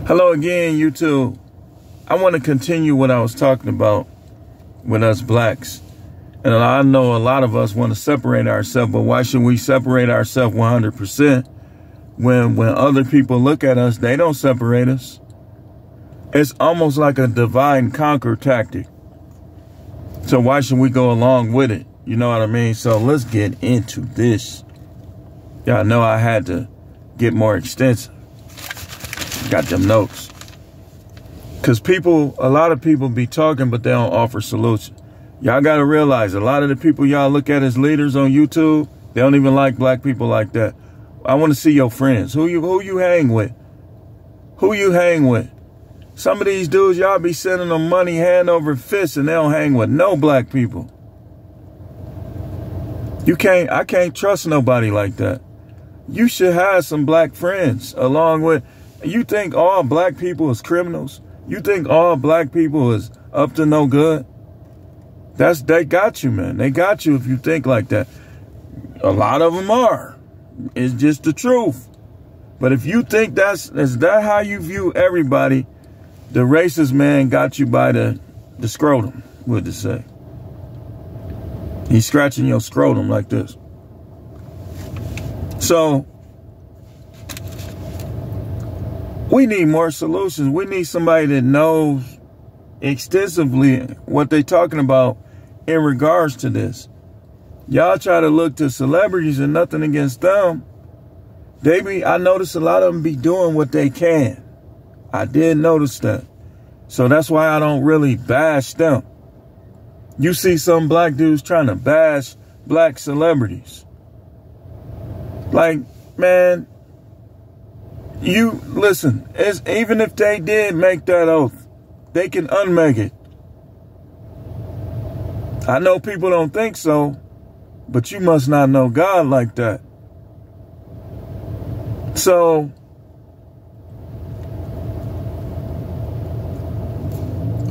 Hello again, YouTube. I want to continue what I was talking about with us blacks. And I know a lot of us want to separate ourselves, but why should we separate ourselves 100% when other people look at us, they don't separate us? It's almost like a divide and conquer tactic. So why should we go along with it? You know what I mean? So let's get into this. Y'all know I had to get more extensive. Got them notes. Because a lot of people be talking, but they don't offer solutions. Y'all got to realize a lot of the people y'all look at as leaders on YouTube, they don't even like black people like that. I want to see your friends. Who you hang with? Who you hang with? Some of these dudes, y'all be sending them money hand over fist and they don't hang with no black people. I can't trust nobody like that. You should have some black friends along with. You think all black people is criminals? You think all black people is up to no good? They got you, man. They got you if you think like that. A lot of them are. It's just the truth. But if you think is that how you view everybody, the racist man got you by the scrotum, what to say. He's scratching your scrotum like this. So we need more solutions. We need somebody that knows extensively what they're talking about in regards to this. Y'all try to look to celebrities and nothing against them. I notice a lot of them be doing what they can. I did notice that. So that's why I don't really bash them. You see some black dudes trying to bash black celebrities. Like, man, listen, even if they did make that oath, they can unmake it. I know people don't think so, but you must not know God like that. So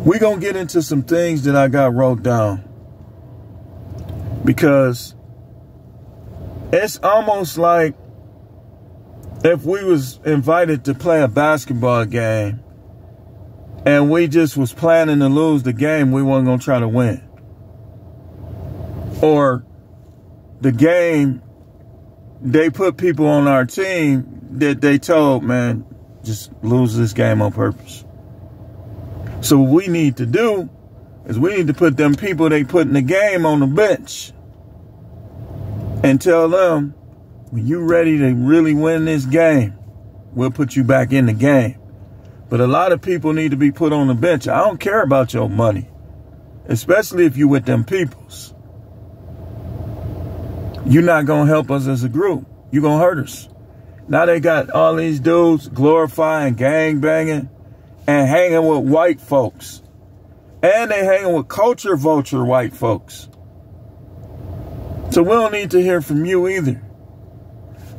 we're going to get into some things that I got wrote down, because it's almost like if we was invited to play a basketball game and we just was planning to lose the game, we weren't going to try to win. Or the game, they put people on our team that they told, man, just lose this game on purpose. So what we need to do is we need to put them people they put in the game on the bench and tell them, when you ready to really win this game, we'll put you back in the game. But a lot of people need to be put on the bench. I don't care about your money, especially if you with them peoples. You're not going to help us as a group. You're going to hurt us. Now they got all these dudes glorifying gang banging and hanging with white folks. And they hanging with culture vulture white folks. So we don't need to hear from you either.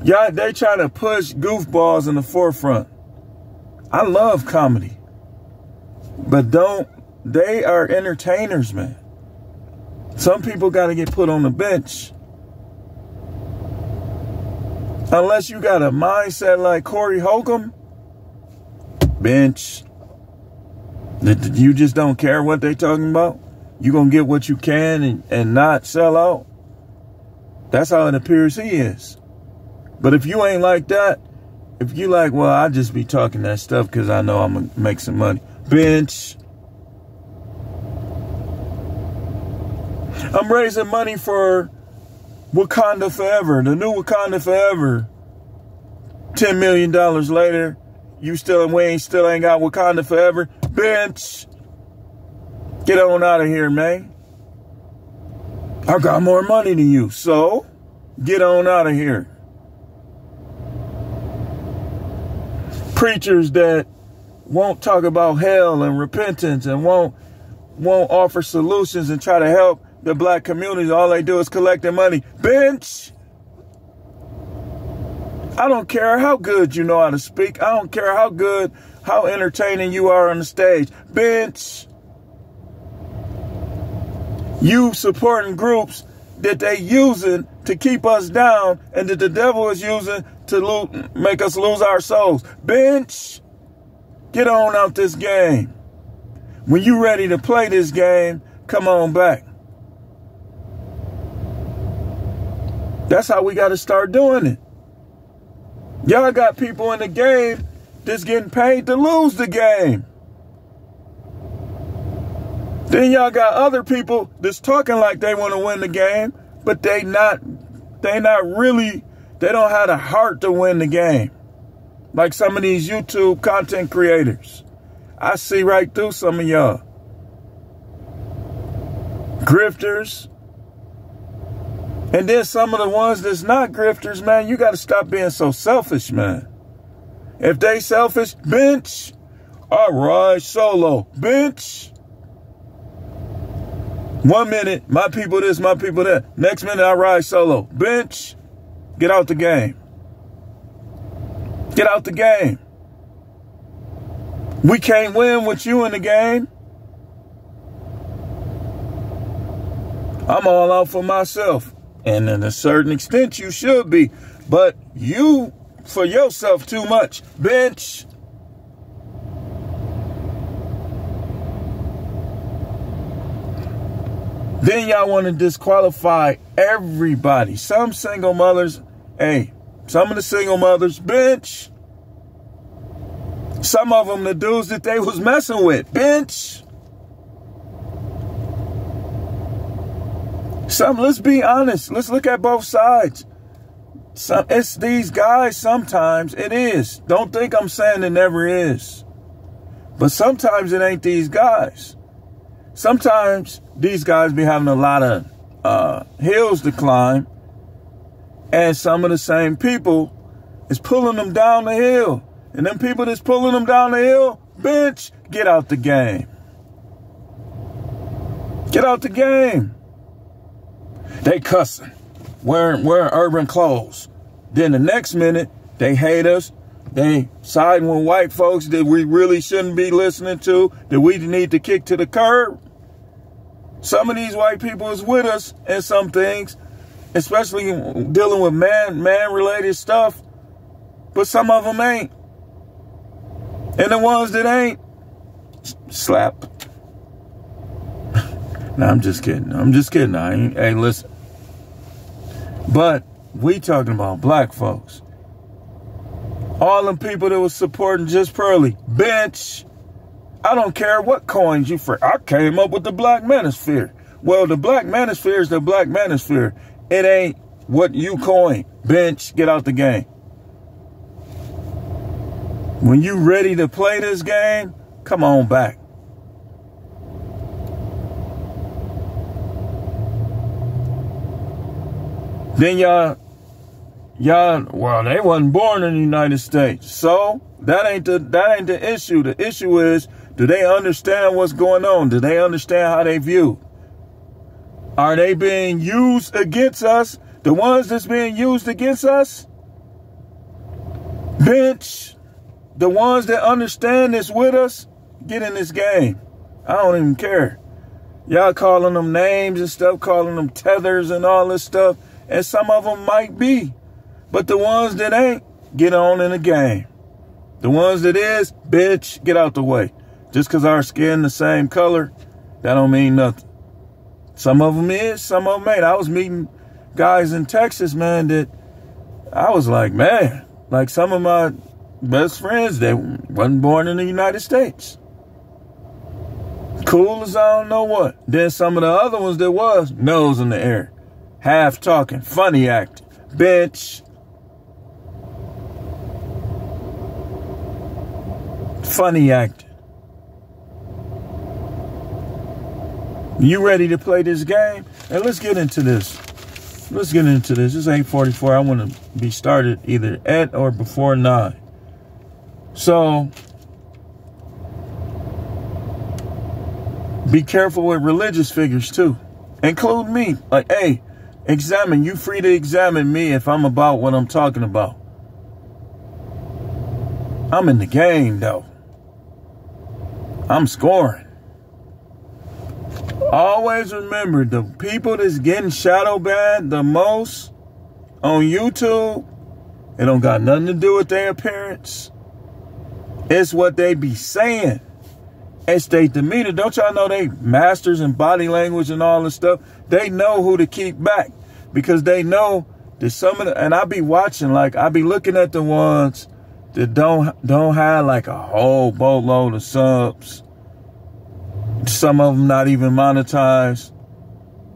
Y'all, they try to push goofballs in the forefront. I love comedy. But they are entertainers, man. Some people got to get put on the bench. Unless you got a mindset like Corey Holcomb, bench. You just don't care what they talking about. You gonna get what you can and not sell out. That's how it appears he is. But if you ain't like that, if you like, well, I just be talking that stuff because I know I'm going to make some money. Bench. I'm raising money for Wakanda Forever, the new Wakanda Forever. $10 million later, we still ain't got Wakanda Forever. Bench. Get on out of here, man. I got more money than you, so get on out of here. Preachers that won't talk about hell and repentance and won't offer solutions and try to help the black community. All they do is collect their money. Bench. I don't care how good you know how to speak. I don't care how entertaining you are on the stage. Bench. You supporting groups that they using to keep us down and that the devil is using to make us lose our souls. Bench. Get on out this game. When you ready to play this game, come on back. That's how we got to start doing it. Y'all got people in the game that's getting paid to lose the game. Then y'all got other people that's talking like they want to win the game, but they not really, they don't have the heart to win the game. Like some of these YouTube content creators. I see right through some of y'all. Grifters. And then some of the ones that's not grifters, man, you got to stop being so selfish, man. If they selfish, bench. I ride solo. Bench. 1 minute, my people this, my people that. Next minute, I ride solo. Bench. Get out the game. Get out the game. We can't win with you in the game. I'm all out for myself. And to a certain extent, you should be. But you, for yourself, too much. Bench. Then y'all want to disqualify everybody. Some single mothers, hey, some of the single mothers, bench. Some of them, the dudes that they was messing with, bench. Let's be honest. Let's look at both sides. It's these guys sometimes. It is. Don't think I'm saying it never is. But sometimes it ain't these guys. Sometimes these guys be having a lot of hills to climb. And some of the same people is pulling them down the hill. And them people that's pulling them down the hill, bench, get out the game. Get out the game. They cussing, wearing urban clothes. Then the next minute, they hate us. They siding with white folks that we really shouldn't be listening to, that we need to kick to the curb. Some of these white people is with us in some things, especially dealing with man-related stuff. But some of them ain't. And the ones that ain't, slap. No, I'm just kidding. I'm just kidding. Hey, listen. But we talking about black folks. All them people that was supporting Just Pearly. Bench. I don't care what coins you for. I came up with the Black Manosphere. Well, the Black Manosphere is the Black Manosphere. It ain't what you coin. Bench. Get out the game. When you ready to play this game, come on back. Then y'all, well, they wasn't born in the United States. So that ain't the issue. The issue is, do they understand what's going on? Do they understand how they view? Are they being used against us? The ones that's being used against us? Bench. The ones that understand this with us, get in this game. I don't even care. Y'all calling them names and stuff, calling them tethers and all this stuff. And some of them might be. But the ones that ain't, get on in the game. The ones that is, bitch, get out the way. Just because our skin the same color, that don't mean nothing. Some of them is, some of them ain't. I was meeting guys in Texas, man, that I was like, man, like some of my best friends that wasn't born in the United States. Cool as I don't know what. Then some of the other ones that was, nose in the air. Half talking, funny acting, bitch. Funny acting. You ready to play this game? And let's get into this. Let's get into this. It's 8:44. I want to be started either at or before 9. So, be careful with religious figures too. Include me. Like, hey, examine. You free to examine me if I'm about what I'm talking about. I'm in the game, though. I'm scoring. Always remember, the people that's getting shadow banned the most on YouTube, it don't got nothing to do with their appearance. It's what they be saying. It's their demeanor. Don't y'all know they masters in body language and all this stuff? They know who to keep back because they know that some of the, and I be watching, like I be looking at the ones that don't have like a whole boatload of subs. Some of them not even monetized.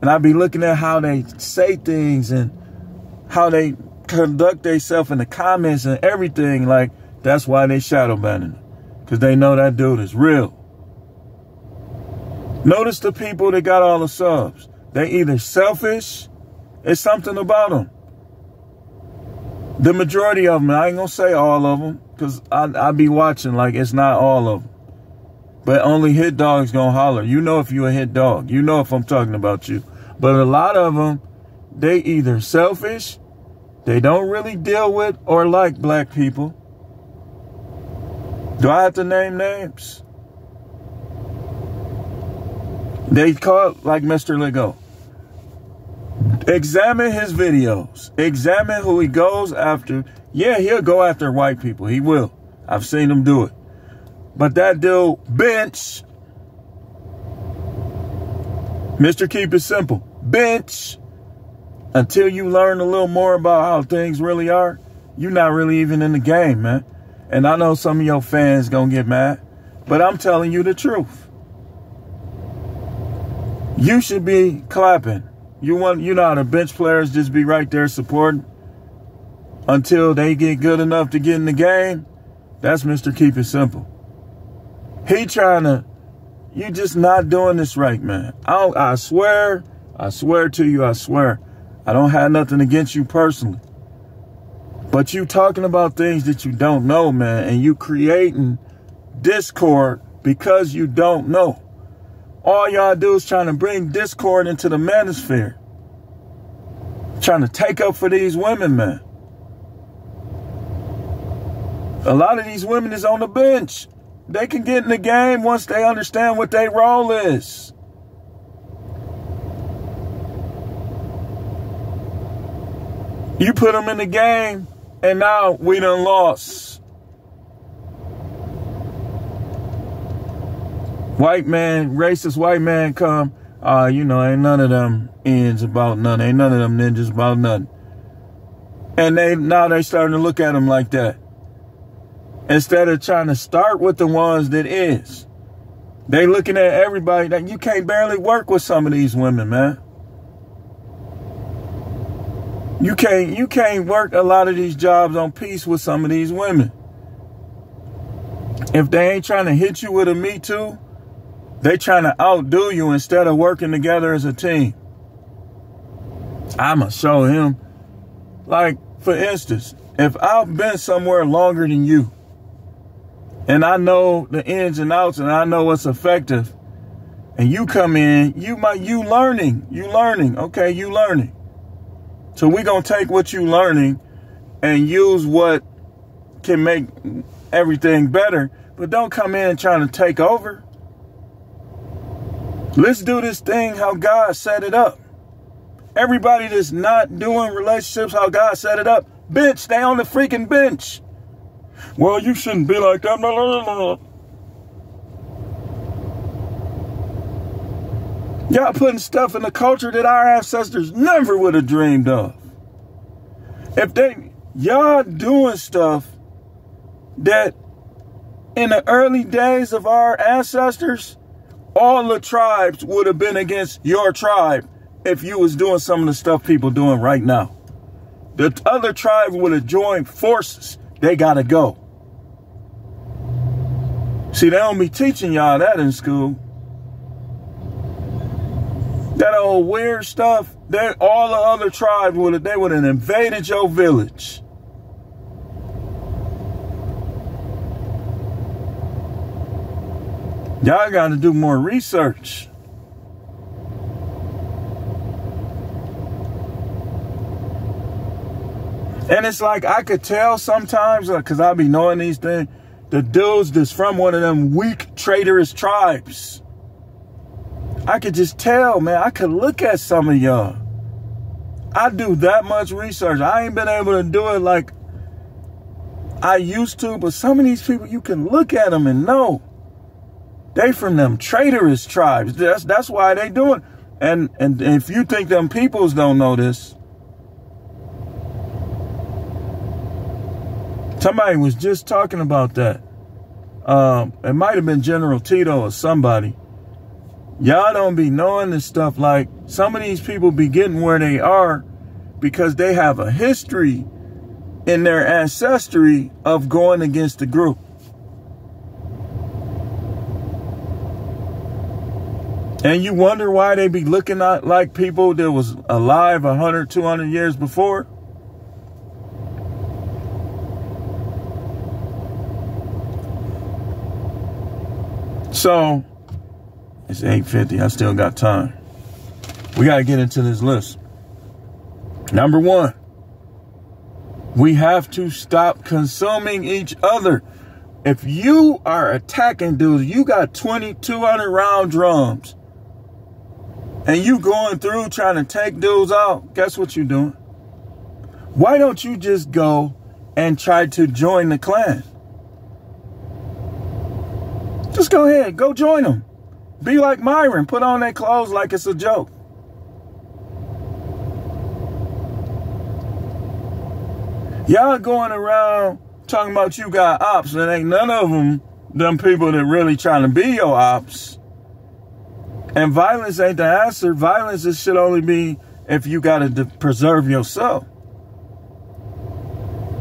And I be looking at how they say things and how they conduct themselves in the comments and everything. Like, that's why they shadow banning. Because they know that dude is real. Notice the people that got all the subs. They either selfish, it's something about them. The majority of them, I ain't going to say all of them, because I be watching like it's not all of them. But only hit dogs going to holler. You know if you a hit dog. You know if I'm talking about you. But a lot of them, they either selfish, they don't really deal with or like black people. Do I have to name names? They call like Mr. Lego. Examine his videos. Examine who he goes after. Yeah, he'll go after white people. He will. I've seen him do it. But that dude, bench. Mr. Keep It Simple. Bench. Until you learn a little more about how things really are, you're not really even in the game, man. And I know some of your fans gonna get mad, but I'm telling you the truth. You should be clapping. You know how the bench players just be right there supporting until they get good enough to get in the game. That's Mr. Keep It Simple. He trying to, you just not doing this right, man. I swear to you, I swear. I don't have nothing against you personally. But you talking about things that you don't know, man, and you creating discord because you don't know. All y'all do is trying to bring discord into the manosphere. Trying to take up for these women, man. A lot of these women is on the bench. They can get in the game once they understand what their role is. You put them in the game, and now we done lost. White man, racist white man come, you know, ain't none of them ends about nothing. Ain't none of them ninjas about nothing. And now they starting to look at them like that. Instead of trying to start with the ones that is. They looking at everybody that you can't barely work with some of these women, man. You can't work a lot of these jobs on peace with some of these women. If they ain't trying to hit you with a Me Too, they trying to outdo you instead of working together as a team. I'ma show him. Like, for instance, if I've been somewhere longer than you, and I know the ins and outs, and I know what's effective, and you come in, you learning, okay, you learning. So we're going to take what you learning and use what can make everything better, but don't come in trying to take over. Let's do this thing how God set it up. Everybody that's not doing relationships how God set it up, bench, stay on the freaking bench. Well, you shouldn't be like that. Y'all putting stuff in the culture that our ancestors never would have dreamed of. Y'all doing stuff that in the early days of our ancestors, all the tribes would have been against your tribe if you was doing some of the stuff people doing right now. The other tribes would have joined forces. They got to go. See, they don't be teaching y'all that in school. That old weird stuff, all the other tribes would have invaded your village. Y'all got to do more research. And it's like I could tell sometimes, because I be knowing these things, the dudes that's from one of them weak, traitorous tribes. I could just tell, man. I could look at some of y'all. I do that much research. I ain't been able to do it like I used to, but some of these people, you can look at them and know they from them traitorous tribes. That's why they doing. And if you think them peoples don't know this, somebody was just talking about that. It might have been General Tito or somebody. Y'all don't be knowing this stuff. Like, some of these people be getting where they are because they have a history in their ancestry of going against the group. And you wonder why they be looking at like people that was alive 100, 200 years before. So, it's 8:50. I still got time. We got to get into this list. Number 1, we have to stop consuming each other. If you are attacking dudes, you got 2,200 round drums, and you going through trying to take dudes out, guess what you're doing? Why don't you just go and try to join the clan? Just go ahead, go join them. Be like Myron, put on their clothes like it's a joke. Y'all going around talking about you got ops, and ain't none of them people that really trying to be your ops. And violence ain't the answer. Violence should only be if you got to preserve yourself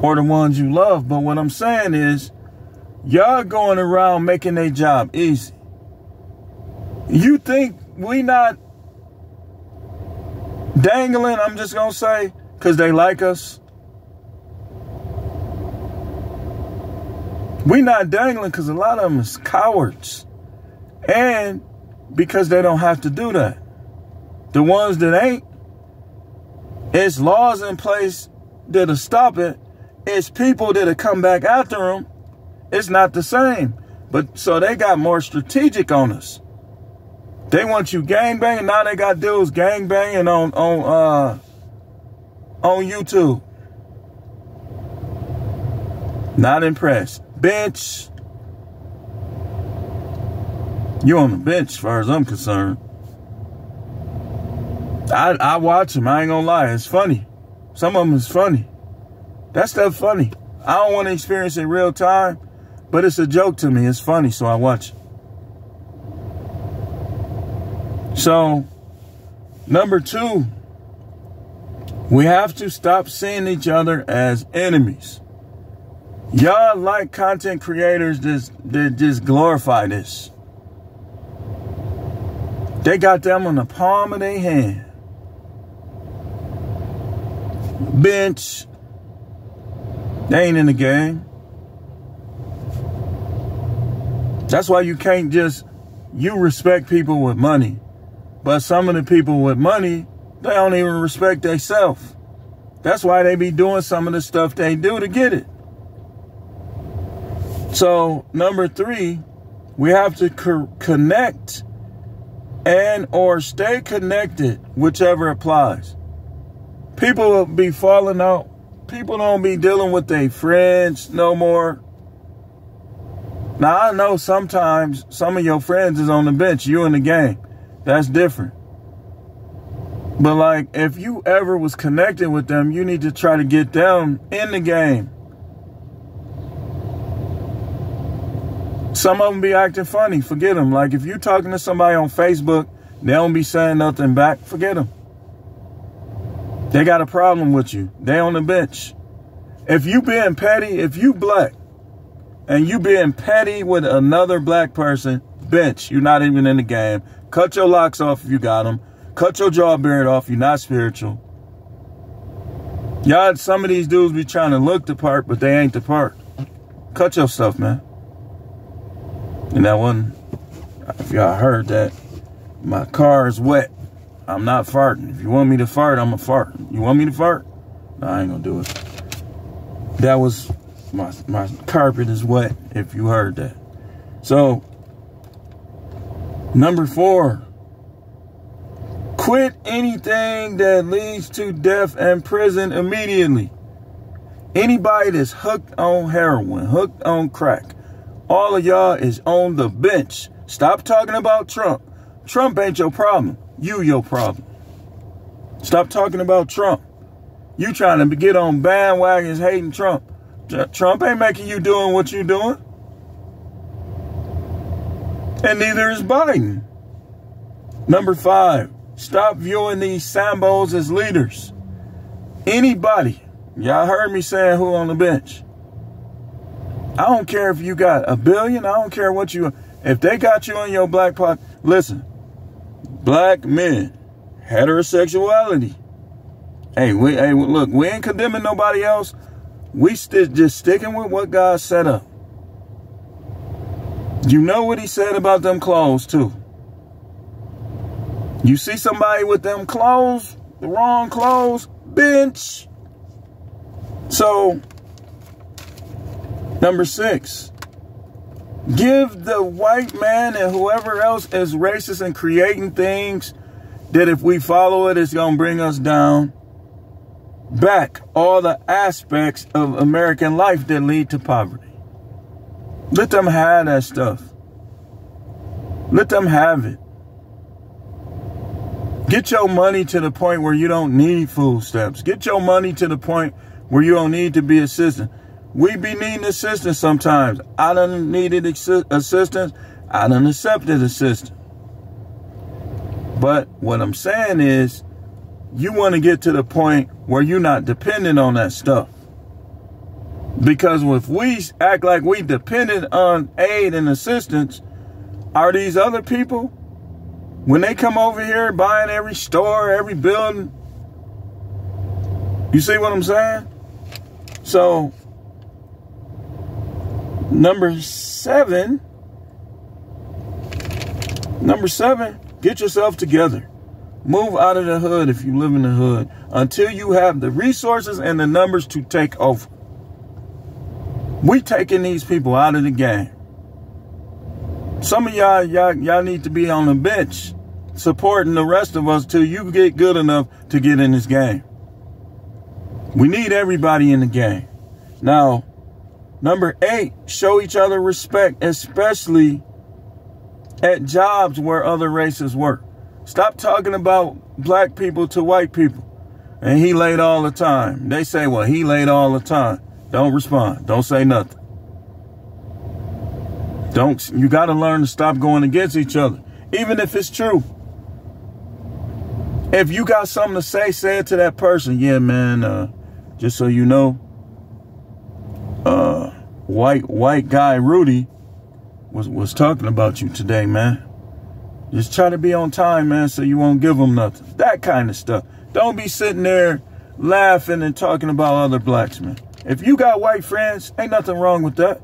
or the ones you love. But what I'm saying is, y'all going around making their job easy. You think we not dangling, I'm just going to say, because they like us? We not dangling because a lot of them is cowards. And because they don't have to do that. The ones that ain't, it's laws in place that'll stop it. It's people that'll come back after them. It's not the same. But so they got more strategic on us. They want you gangbanging. Now they got dudes gangbanging on YouTube. Not impressed. Bitch. You on the bench as far as I'm concerned. I watch them. I ain't gonna lie. It's funny. Some of them is funny. That stuff funny. I don't want to experience it in real time, but it's a joke to me. It's funny, so I watch it. So, number 2, we have to stop seeing each other as enemies. Y'all like content creators that just glorify this. They got them on the palm of their hand. Bench. They ain't in the game. That's why you can't just, you respect people with money. But some of the people with money, they don't even respect themselves. That's why they be doing some of the stuff they do to get it. So, number 3, we have to connect and or stay connected, whichever applies. People will be falling out. People don't be dealing with their friends no more. Now, I know sometimes some of your friends is on the bench, you in the game. That's different. But like, if you ever was connected with them, you need to try to get them in the game. Some of them be acting funny. Forget them. Like, if you talking to somebody on Facebook, they don't be saying nothing back. Forget them. They got a problem with you. They on the bench. If you being petty, if you black, and you being petty with another black person, bench. You're not even in the game. Cut your locks off if you got them. Cut your jaw beard off. You're not spiritual. Y'all, some of these dudes be trying to look the part, but they ain't the part. Cut your stuff, man. And that one, if y'all heard that, my car is wet. I'm not farting. If you want me to fart, I'm a fart. You want me to fart? No, I ain't gonna do it. That was, my carpet is wet, if you heard that. So, number 4, quit anything that leads to death and prison immediately. Anybody that's hooked on heroin, hooked on crack, all of y'all is on the bench. Stop talking about Trump. Trump ain't your problem. You your problem. Stop talking about Trump. You trying to get on bandwagons hating Trump. Trump ain't making you doing what you doing. And neither is Biden. Number 5, stop viewing these Sambos as leaders. Anybody, y'all heard me saying who on the bench. I don't care if you got $1 billion. I don't care what you, if they got you in your black pocket. Listen, black men, heterosexuality. Hey, look, we ain't condemning nobody else. We just sticking with what God set up. You know what he said about them clothes too. You see somebody with them clothes, the wrong clothes, bench. So, number 6, give the white man and whoever else is racist and creating things that if we follow it, it's going to bring us down, back all the aspects of American life that lead to poverty. Let them have that stuff. Let them have it. Get your money to the point where you don't need food stamps. Get your money to the point where you don't need to be assistant. We be needing assistance sometimes. I done needed assistance. I done accepted assistance. But what I'm saying is, you want to get to the point where you're not dependent on that stuff. Because if we act like we dependent on aid and assistance, are these other people, when they come over here buying every store, every building, you see what I'm saying? So, number 7, get yourself together. Move out of the hood if you live in the hood until you have the resources and the numbers to take over. We taking these people out of the game. Some of y'all need to be on the bench supporting the rest of us till you get good enough to get in this game. We need everybody in the game. Now, number 8, show each other respect, especially at jobs where other races work. Stop talking about black people to white people. And he late all the time. They say, well, he late all the time. Don't respond. Don't say nothing. You got to learn to stop going against each other, even if it's true. If you got something to say it to that person. Yeah, man, just so you know, white guy Rudy was talking about you today, man. Just try to be on time, man, so you won't give them nothing. That kind of stuff. Don't be sitting there laughing and talking about other blacks, man. If you got white friends, ain't nothing wrong with that.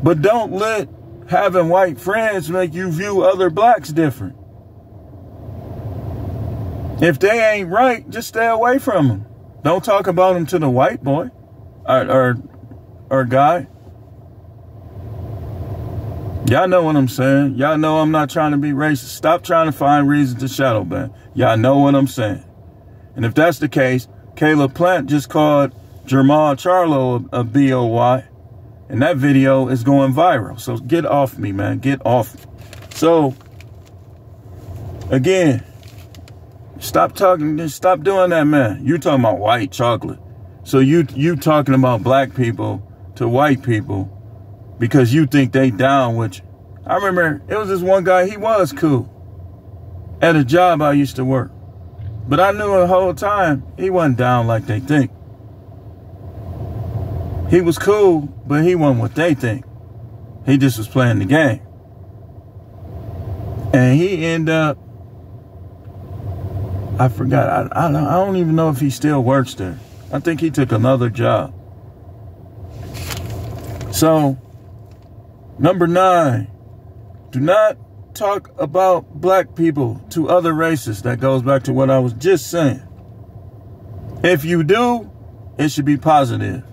But don't let having white friends make you view other blacks different. If they ain't right, just stay away from them. Don't talk about them to the white boy or guy. Y'all know what I'm saying. Y'all know I'm not trying to be racist. Stop trying to find reasons to shadow ban. Y'all know what I'm saying. And if that's the case, Caleb Plant just called Jamal Charlo a BOY. And that video is going viral. So get off me, man. Get off. So, again, stop talking. Just stop doing that, man. You talking about white chocolate. So you talking about black people to white people because you think they down with you. I remember it was this one guy, he was cool at a job I used to work. But I knew the whole time he wasn't down like they think. He was cool, but he wasn't what they think. He just was playing the game. And he ended up, I forgot, I don't even know if he still works there. I think he took another job. So, number 9, do not talk about black people to other races. That goes back to what I was just saying. If you do, it should be positive.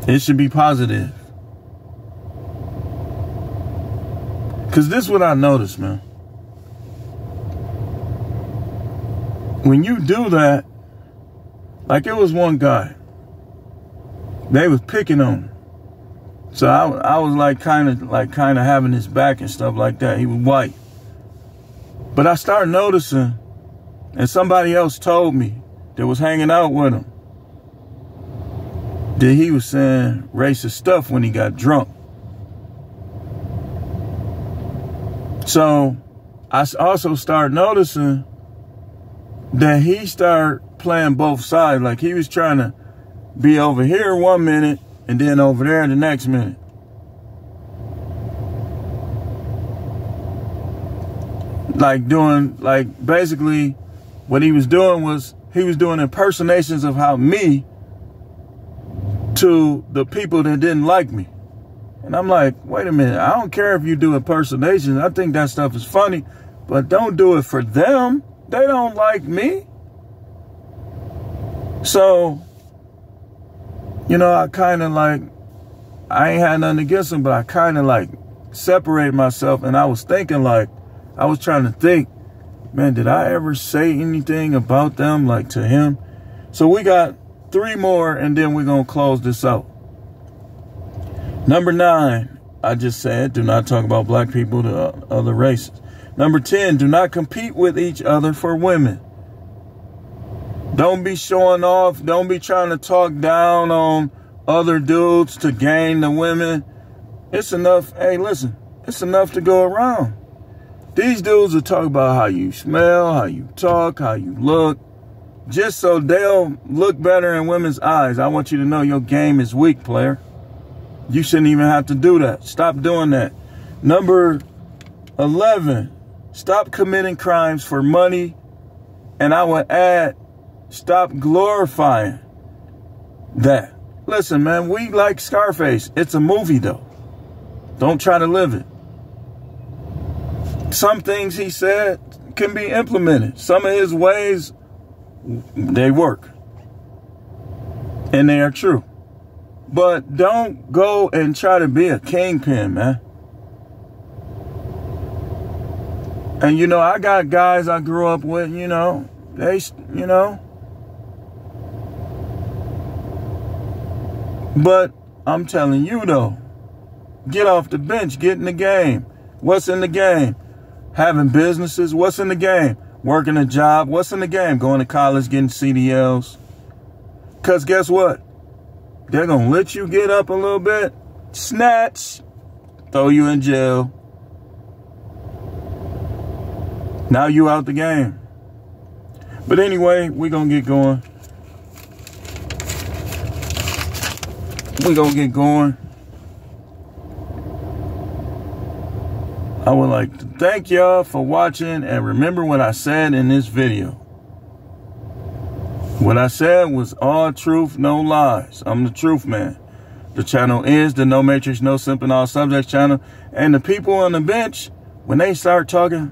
It should be positive. Because this is what I noticed, man. When you do that, Like, it was one guy. They was picking on him. So I was like kind of having his back and stuff like that. He was white. But I started noticing, and somebody else told me that was hanging out with him, that he was saying racist stuff when he got drunk. So I also started noticing that he started playing both sides. Like, he was trying to be over here 1 minute and then over there the next minute. Like basically what he was doing was he was doing impersonations of how me to the people that didn't like me. And I'm like, wait a minute, I don't care if you do impersonations. I think that stuff is funny, but don't do it for them. They don't like me. So, you know, I kind of like, I ain't had nothing against him, but I kind of like separated myself. And I was thinking, like, I was trying to think, man, did I ever say anything about them, like, to him? So we got 3 more, and then we're going to close this out. Number 9, I just said, do not talk about black people to other races. Number 10, do not compete with each other for women. Don't be showing off. Don't be trying to talk down on other dudes to gain the women. It's enough. Hey, listen, it's enough to go around. These dudes will talk about how you smell, how you talk, how you look, just so they'll look better in women's eyes. I want you to know your game is weak, player. You shouldn't even have to do that. Stop doing that. Number 11, stop committing crimes for money. And I would add, stop glorifying that. Listen, man, we like Scarface. It's a movie, though. Don't try to live it. Some things he said can be implemented. Some of his ways, they work. And they are true. But don't go and try to be a kingpin, man. And, you know, I got guys I grew up with, you know, they, you know. But I'm telling you, though, get off the bench, get in the game. What's in the game? Having businesses. What's in the game? Working a job. What's in the game? Going to college, getting CDLs. Because guess what? They're going to let you get up a little bit, snatch, throw you in jail. Now you out the game. But anyway, we're going to get going. We're going to get going. I would like to thank y'all for watching, and remember what I said in this video. What I said was all truth, no lies. I'm the truth man. The channel is the No Matrix, No Simp, and All Subjects channel. And the people on the bench, when they start talking,